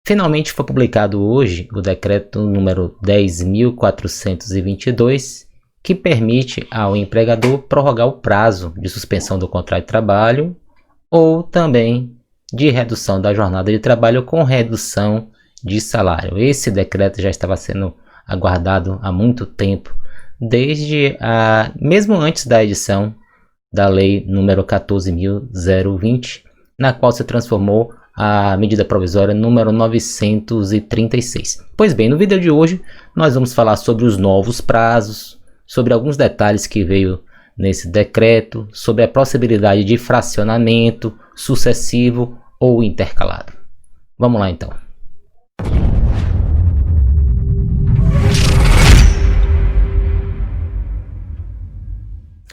Finalmente foi publicado hoje o decreto número 10.422, que permite ao empregador prorrogar o prazo de suspensão do contrato de trabalho ou também de redução da jornada de trabalho com redução de salário. Esse decreto já estava sendo aguardado há muito tempo, mesmo antes da edição da lei número 14.020, na qual se transformou a medida provisória número 936. Pois bem, no vídeo de hoje nós vamos falar sobre os novos prazos, sobre alguns detalhes que veio nesse decreto, sobre a possibilidade de fracionamento sucessivo ou intercalado. Vamos lá então.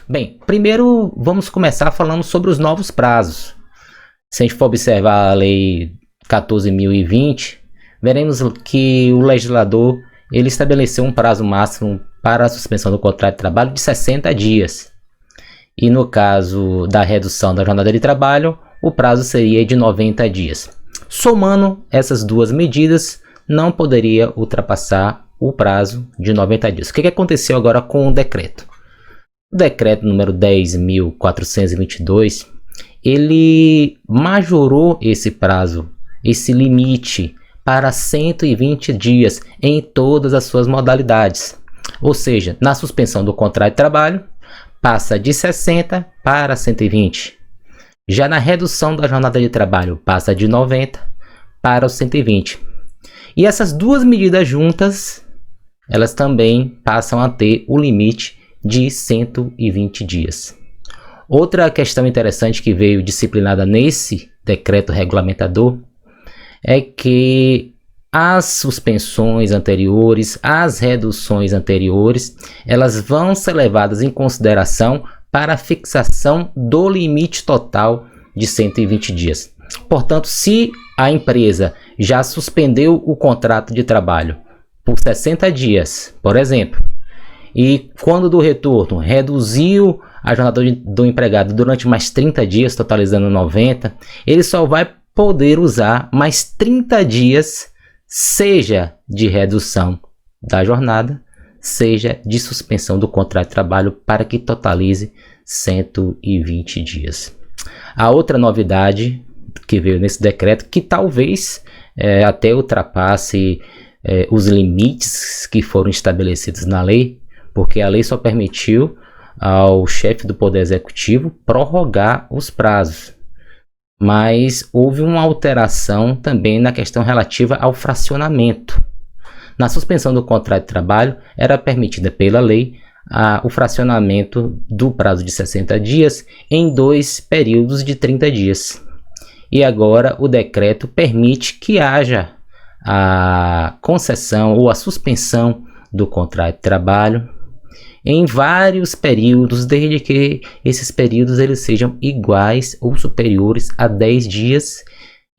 Bem, primeiro vamos começar falando sobre os novos prazos. Se a gente for observar a lei 14.020, veremos que o legislador ele estabeleceu um prazo máximo para a suspensão do contrato de trabalho de 60 dias. E no caso da redução da jornada de trabalho, o prazo seria de 90 dias. Somando essas duas medidas, não poderia ultrapassar o prazo de 90 dias. O que aconteceu agora com o decreto? O decreto número 10.422, ele majorou esse prazo, esse limite, para 120 dias em todas as suas modalidades. Ou seja, na suspensão do contrato de trabalho, passa de 60 para 120. Já na redução da jornada de trabalho, passa de 90 para os 120. E essas duas medidas juntas, elas também passam a ter o limite de 120 dias. Outra questão interessante que veio disciplinada nesse decreto regulamentador é que as suspensões anteriores, as reduções anteriores, elas vão ser levadas em consideração para a fixação do limite total de 120 dias. Portanto, se a empresa já suspendeu o contrato de trabalho por 60 dias, por exemplo, e quando do retorno reduziu a jornada do empregado durante mais 30 dias, totalizando 90, ele só vai poder usar mais 30 dias, seja de redução da jornada, seja de suspensão do contrato de trabalho, para que totalize 120 dias. A outra novidade que veio nesse decreto, que talvez até ultrapasse os limites que foram estabelecidos na lei, porque a lei só permitiu ao chefe do Poder Executivo prorrogar os prazos. Mas houve uma alteração também na questão relativa ao fracionamento. Na suspensão do contrato de trabalho, era permitida pela lei o fracionamento do prazo de 60 dias em 2 períodos de 30 dias. E agora o decreto permite que haja a concessão ou a suspensão do contrato de trabalho em vários períodos, desde que esses períodos eles sejam iguais ou superiores a 10 dias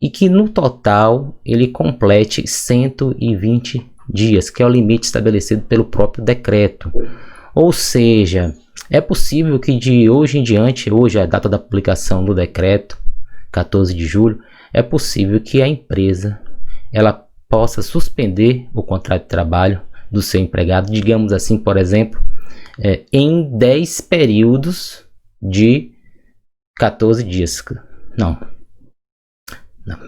e que no total ele complete 120 dias, que é o limite estabelecido pelo próprio decreto. Ou seja, é possível que de hoje em diante, hoje é a data da publicação do decreto, 14 de julho, é possível que a empresa ela possa suspender o contrato de trabalho do seu empregado, digamos assim, por exemplo, em 10 períodos de 14 dias. Não,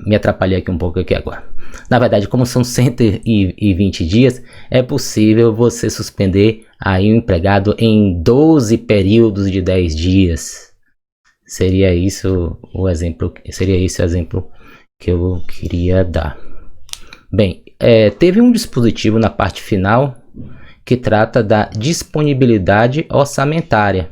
me atrapalhei aqui um pouco aqui agora. Na verdade, como são 120 dias, é possível você suspender aí o empregado em 12 períodos de 10 dias. Seria isso o exemplo, que eu queria dar. Bem, teve um dispositivo na parte final que trata da disponibilidade orçamentária.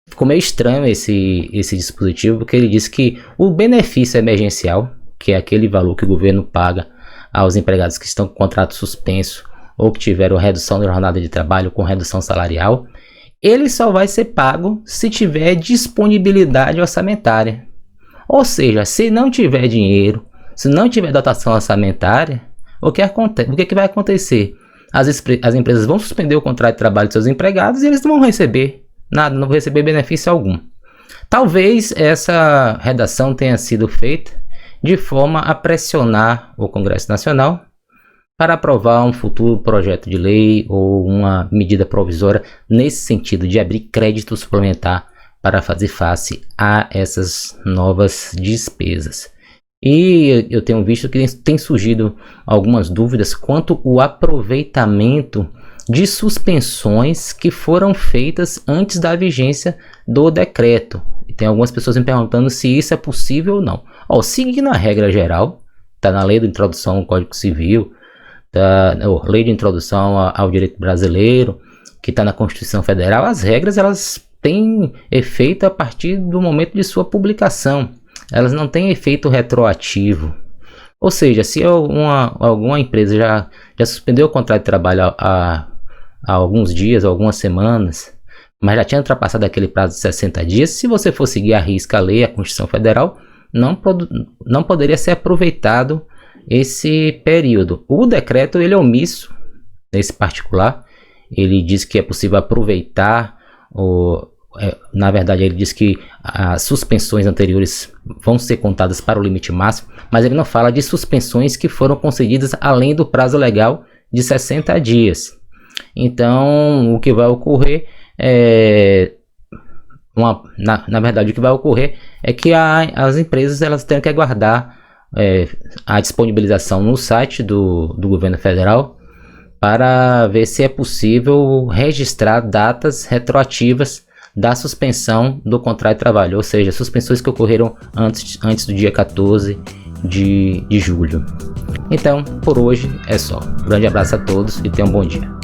Ficou meio estranho esse dispositivo, porque ele diz que o benefício emergencial, que é aquele valor que o governo paga aos empregados que estão com contrato suspenso ou que tiveram redução da jornada de trabalho com redução salarial, ele só vai ser pago se tiver disponibilidade orçamentária. Ou seja, se não tiver dinheiro, se não tiver dotação orçamentária, o que vai acontecer? As empresas vão suspender o contrato de trabalho de seus empregados e eles não vão receber nada, não vão receber benefício algum. Talvez essa redação tenha sido feita de forma a pressionar o Congresso Nacional para aprovar um futuro projeto de lei ou uma medida provisória nesse sentido de abrir crédito suplementar para fazer face a essas novas despesas. E eu tenho visto que tem surgido algumas dúvidas quanto ao aproveitamento de suspensões que foram feitas antes da vigência do decreto. E tem algumas pessoas me perguntando se isso é possível ou não. Seguindo a regra geral, está na lei de introdução ao Código Civil, lei de introdução ao direito brasileiro, que está na Constituição Federal, as regras elas têm efeito a partir do momento de sua publicação. Elas não têm efeito retroativo. Ou seja, se alguma empresa já suspendeu o contrato de trabalho há alguns dias, algumas semanas, mas já tinha ultrapassado aquele prazo de 60 dias, se você for seguir à risca a lei, a Constituição Federal, não poderia ser aproveitado esse período. O decreto ele é omisso nesse particular. Ele diz que é possível aproveitar, na verdade ele diz que as suspensões anteriores vão ser contadas para o limite máximo, mas ele não fala de suspensões que foram concedidas além do prazo legal de 60 dias. Então o que vai ocorrer na verdade o que vai ocorrer é que as empresas elas têm que aguardar a disponibilização no site do governo federal para ver se é possível registrar datas retroativas da suspensão do contrato de trabalho, ou seja, suspensões que ocorreram antes do dia 14 de julho. Então, por hoje é só. Um grande abraço a todos e tenham um bom dia.